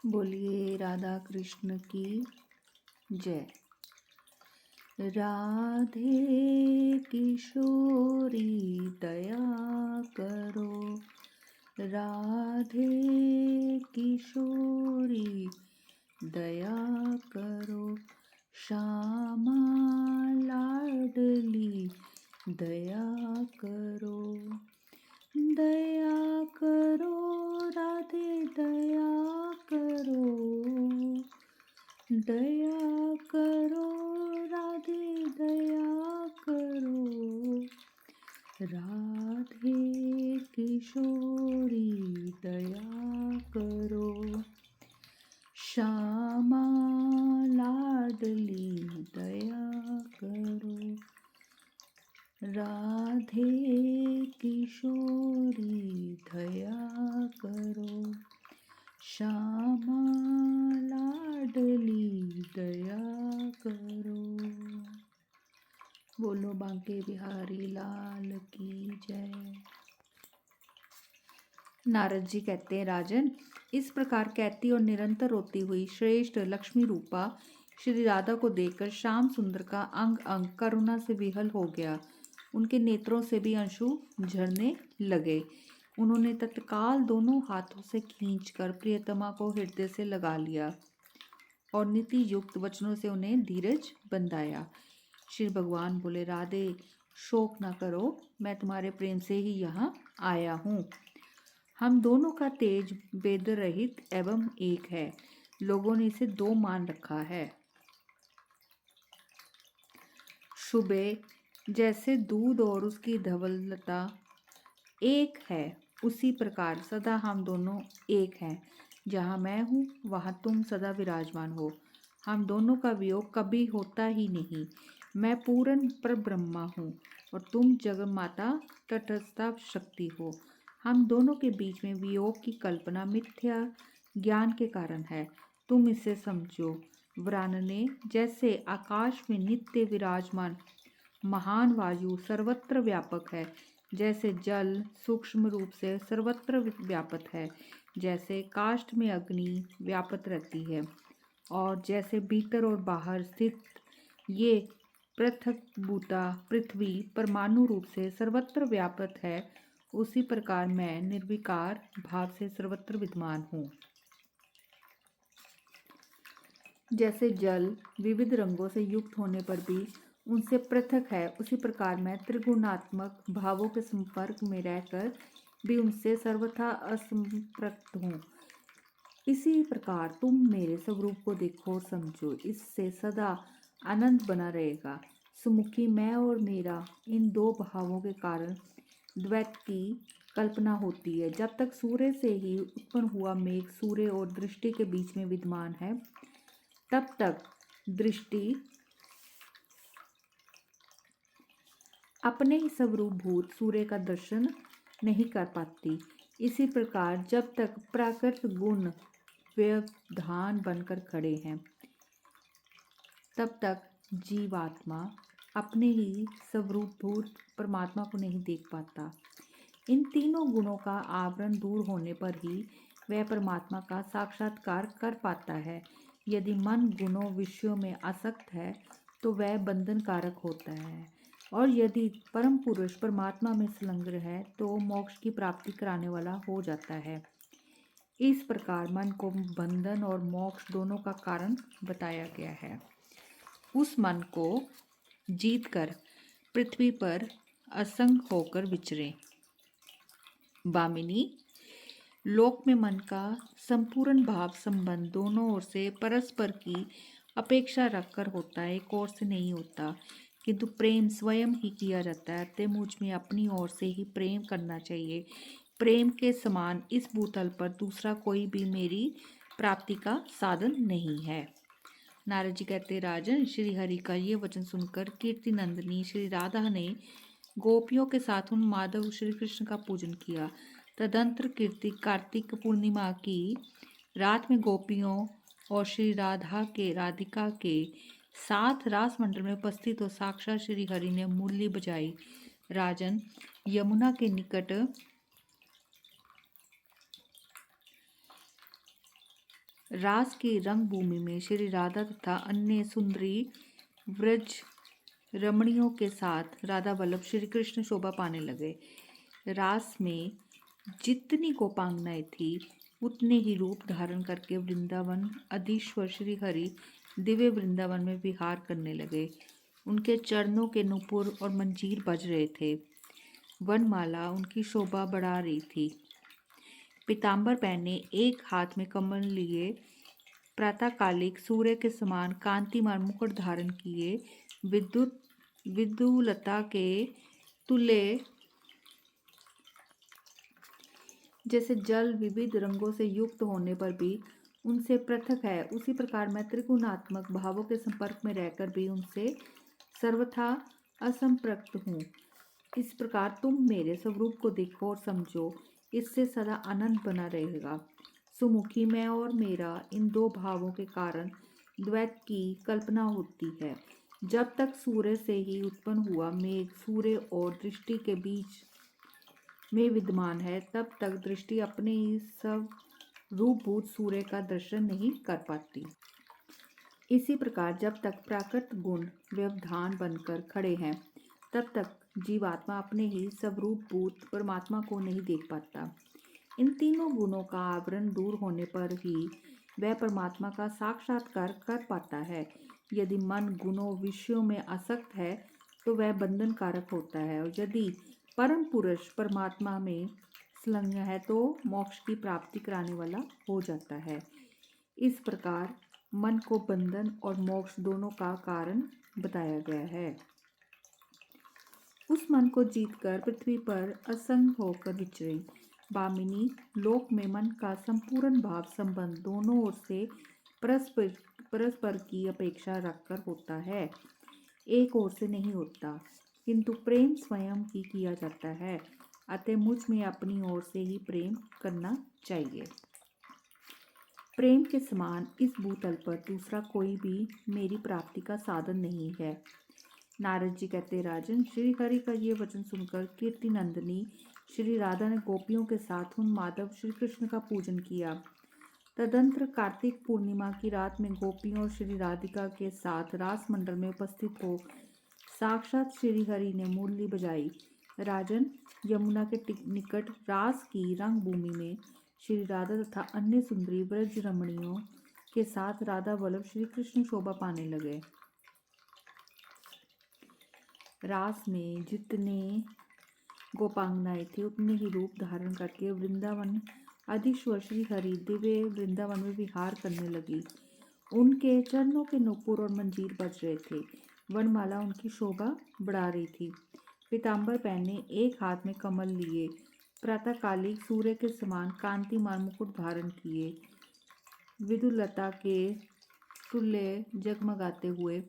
बोलिए राधा कृष्ण की जय। राधे किशोरी दया करो, राधे किशोरी दया करो, श्यामा लाडली दया करो, दया करो राधे दया करो, दया करो राधे दया करो, राधे किशोरी दया करो, श्यामा लाडली दया करो, राधे किशोरी दया करो, श्यामा लाडली दया करो। बोलो बांके बिहारी लाल की जय। नारद जी कहते हैं, राजन, इस प्रकार कहती और निरंतर रोती हुई श्रेष्ठ लक्ष्मी रूपा श्री राधा को देखकर श्याम सुंदर का अंग अंग करुणा से विहल हो गया। उनके नेत्रों से भी अंशु झरने लगे। उन्होंने तत्काल दोनों हाथों से खींचकर प्रियतमा को हृदय से लगा लिया और नीति युक्त वचनों से उन्हें धीरज बंधाया। श्री भगवान बोले, राधे शोक न करो, मैं तुम्हारे प्रेम से ही यहाँ आया हूँ। हम दोनों का तेज भेद रहित एवं एक है। लोगों ने इसे दो मान रखा है। सुबह जैसे दूध और उसकी धवलता एक है, उसी प्रकार सदा हम दोनों एक हैं। जहाँ मैं हूँ वहाँ तुम सदा विराजमान हो। हम दोनों का वियोग कभी होता ही नहीं। मैं पूर्ण परब्रह्मा हूँ और तुम जगन्माता तटस्था शक्ति हो। हम दोनों के बीच में वियोग की कल्पना मिथ्या ज्ञान के कारण है। तुम इसे समझो। वरानने, जैसे आकाश में नित्य विराजमान महान वायु सर्वत्र व्यापक है, जैसे जल सूक्ष्म रूप से सर्वत्र व्यापक है, जैसे काष्ठ में अग्नि व्यापक रहती है, और जैसे भीतर और बाहर स्थित ये पृथकभूता पृथ्वी परमाणु रूप से सर्वत्र व्यापक है, उसी प्रकार मैं निर्विकार भाव से सर्वत्र विद्यमान हूँ। जैसे जल विविध रंगों से युक्त होने पर भी उनसे पृथक है, उसी प्रकार मैं त्रिगुणात्मक भावों के संपर्क में रहकर भी उनसे सर्वथा असंपृक्त हूँ। इसी प्रकार तुम मेरे स्वरूप को देखो और समझो, इससे सदा आनंद बना रहेगा। सुमुखी मैं और मेरा इन दो भावों के कारण द्वैत की कल्पना होती है। जब तक सूर्य से ही उत्पन्न हुआ मेघ सूर्य और दृष्टि के बीच में विद्यमान है, तब तक दृष्टि अपने ही स्वरूपभूत सूर्य का दर्शन नहीं कर पाती। इसी प्रकार जब तक प्राकृत गुण व्यवधान बनकर खड़े हैं, तब तक जीवात्मा अपने ही स्वरूपभूत परमात्मा को नहीं देख पाता। इन तीनों गुणों का आवरण दूर होने पर ही वह परमात्मा का साक्षात्कार कर पाता है। यदि मन गुणों विषयों में आसक्त है तो वह बंधन कारक होता है, और यदि परम पुरुष परमात्मा में संलग्न है तो मोक्ष की प्राप्ति कराने वाला हो जाता है। इस प्रकार मन को बंधन और मोक्ष दोनों का कारण बताया गया है। उस मन को जीतकर पृथ्वी पर असंग होकर विचरे। बामिनी, लोक में मन का संपूर्ण भाव संबंध दोनों ओर से परस्पर की अपेक्षा रखकर होता है, एक ओर से नहीं होता। किंतु प्रेम स्वयं ही किया जाता है। ते मुझ में अपनी ओर से ही प्रेम करना चाहिए। प्रेम के समान इस भूतल पर दूसरा कोई भी मेरी प्राप्ति का साधन नहीं है। नारद जी कहते, राजन, श्री हरि का ये वचन सुनकर कीर्ति नंदिनी श्री राधा ने गोपियों के साथ उन माधव श्री कृष्ण का पूजन किया। तदंतर कीर्ति कार्तिक पूर्णिमा की रात में गोपियों और श्री राधिका के साथ रास मंडल में उपस्थित हो साक्षात श्री हरि ने मुरली बजाई। राजन, यमुना के निकट रास की रंगभूमि में श्री राधा तथा अन्य सुंदरी व्रज रमणियों के साथ राधा वल्लभ श्री कृष्ण शोभा पाने लगे। रास में जितनी गोपांगनाएं थी उतने ही रूप धारण करके वृंदावन अधीश्वर श्री हरि दिव्य वृंदावन में विहार करने लगे। उनके चरणों के नुपुर और मंजीर बज रहे थे। वनमाला उनकी शोभा बढ़ा रही थी। पीताम्बर पहने, एक हाथ में कमल लिए, प्रातःकालिक सूर्य के समान कांतिमान मुकुट धारण किए, विद्युलता के तुल्य जैसे जल विविध रंगों से युक्त होने पर भी उनसे पृथक है, उसी प्रकार मैं त्रिगुणात्मक भावों के संपर्क में रहकर भी उनसे सर्वथा असंपृक्त हूँ। इस प्रकार तुम मेरे स्वरूप को देखो और समझो, इससे सदा आनंद बना रहेगा। सुमुखी मैं और मेरा इन दो भावों के कारण द्वैत की कल्पना होती है। जब तक सूर्य से ही उत्पन्न हुआ मेघ सूर्य और दृष्टि के बीच में विद्यमान है, तब तक दृष्टि अपने ही सब रूपभूत सूर्य का दर्शन नहीं कर पाती। इसी प्रकार जब तक प्राकृत गुण व्यवधान बनकर खड़े हैं, तब तक जीवात्मा अपने ही स्वरूपभूत परमात्मा को नहीं देख पाता। इन तीनों गुणों का आवरण दूर होने पर ही वह परमात्मा का साक्षात्कार कर पाता है। यदि मन गुणों विषयों में आसक्त है तो वह बंधन कारक होता है, और यदि परम पुरुष परमात्मा में संलग्न है तो मोक्ष की प्राप्ति कराने वाला हो जाता है। इस प्रकार मन को बंधन और मोक्ष दोनों का कारण बताया गया है। उस मन को जीतकर पृथ्वी पर असंग होकर विचरे। भामिनी लोक में मन का संपूर्ण भाव संबंध दोनों ओर से परस्पर की अपेक्षा रखकर होता है, एक ओर से नहीं होता। किंतु प्रेम स्वयं ही किया जाता है, अतः मुझ में अपनी ओर से ही प्रेम करना चाहिए। प्रेम के समान इस भूतल पर दूसरा कोई भी मेरी प्राप्ति का साधन नहीं है। नारद जी कहते, राजन, श्री हरि का ये वचन सुनकर कीर्ति नंदिनी श्री राधा ने गोपियों के साथ उन माधव श्री कृष्ण का पूजन किया। तदंतर कार्तिक पूर्णिमा की रात में गोपियों और श्री राधिका के साथ रास मंडल में उपस्थित हो साक्षात श्री हरि ने मुरली बजाई। राजन, यमुना के निकट रास की रंगभूमि में श्री राधा तथा अन्य सुंदरी व्रज रमणियों के साथ राधा वल्लभ श्री कृष्ण शोभा पाने लगे। रास में जितने गोपांगनाएं थी उतने ही रूप धारण करके वृंदावन अधीश्वर श्री हरि दिव्य वृंदावन में विहार करने लगी। उनके चरणों के नुपुर और मंजीर बज रहे थे। वनमाला उनकी शोभा बढ़ा रही थी। पीताम्बर पहने, एक हाथ में कमल लिए, प्रातःकालिक सूर्य के समान कांतिमान मुकुट धारण किए, विद्युलता के तुल्य जगमगाते हुए,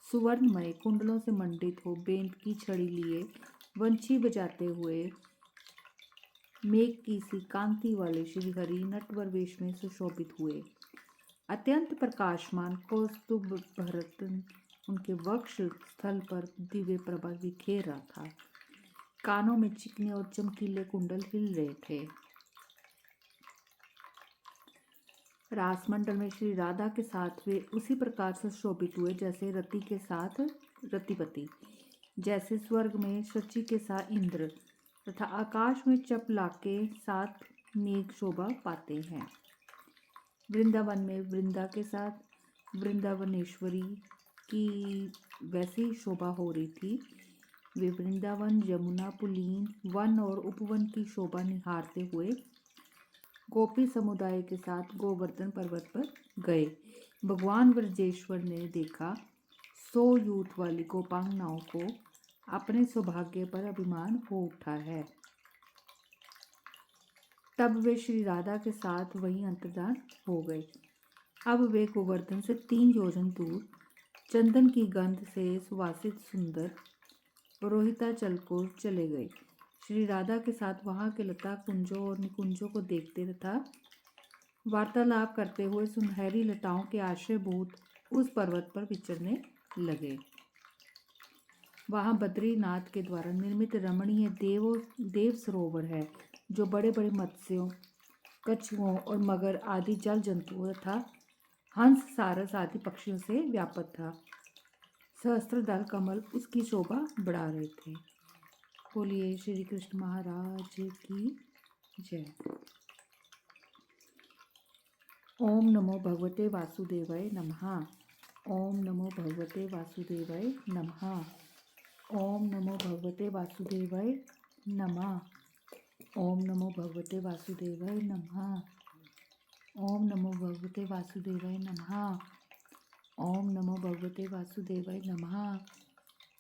सुवर्णमय कुंडलों से मंडित हो, बेंत की छड़ी लिए, वंशी बजाते हुए, मेघ की सी कांति वाले श्री हरि नटवर वेश में सुशोभित हुए। अत्यंत प्रकाशमान कौस्तुभ भरत उनके वक्ष स्थल पर दिव्य प्रभा बिखेर रहा था। कानों में चिकने और चमकीले कुंडल हिल रहे थे। रासमंडल में श्री राधा के साथ वे उसी प्रकार से शोभित हुए जैसे रति के साथ रतिपति, जैसे स्वर्ग में शची के साथ इंद्र तथा आकाश में चपला के साथ मेघ शोभा पाते हैं। वृंदावन में वृंदा के साथ वृंदावनेश्वरी की वैसी शोभा हो रही थी। वे वृंदावन, यमुना, पुलीन, वन और उपवन की शोभा निहारते हुए गोपी समुदाय के साथ गोवर्धन पर्वत पर गए। भगवान व्रजेश्वर ने देखा 100 यूथ वाली गोपांगनाओं को अपने सौभाग्य पर अभिमान हो उठा है। तब वे श्री राधा के साथ वहीं अंतर्धान हो गए। अब वे गोवर्धन से 3 योजन दूर चंदन की गंध से सुवासित सुंदर रोहिताचल को चले गए। श्री राधा के साथ वहां के लता कुंजों और निकुंजों को देखते तथा वार्तालाप करते हुए सुनहरी लताओं के आश्रयभूत उस पर्वत पर विचरने लगे। वहां बद्रीनाथ के द्वारा निर्मित रमणीय देव सरोवर है, जो बड़े बड़े मत्स्यों कछुओं और मगर आदि जल जंतुओं तथा हंस सारस आदि पक्षियों से व्यापक था। सहस्त्रदल कमल उसकी शोभा बढ़ा रहे थे। बोलिए श्री कृष्ण महाराज की जय। ओम नमो भगवते वासुदेवाय नमः। ओम नमो भगवते वासुदेवाय नमः। ओम नमो भगवते वासुदेवाय नमः। ओम नमो भगवते वासुदेवाय नमः। ओम नमो भगवते वासुदेवाय नमः। ओम नमो भगवते वासुदेवाय नमः।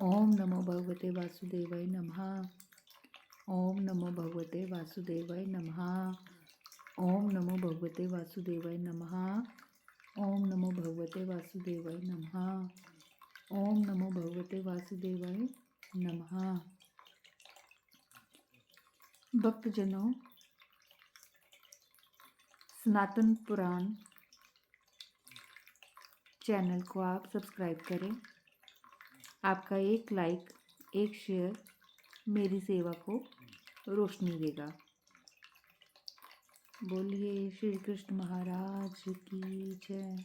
ओम नमो भगवते वासुदेवाय नमः। ओम नमो भगवते वासुदेवाय नमः। ओम नमो भगवते वासुदेवाय नमः। ओम नमो भगवते वासुदेवाय नमः। ओम नमो भगवते वासुदेवाय नमः। भक्तजनों, सनातन पुराण चैनल को आप सब्सक्राइब करें। आपका एक लाइक, एक शेयर मेरी सेवा को रोशनी देगा। बोलिए श्री कृष्ण महाराज की जय।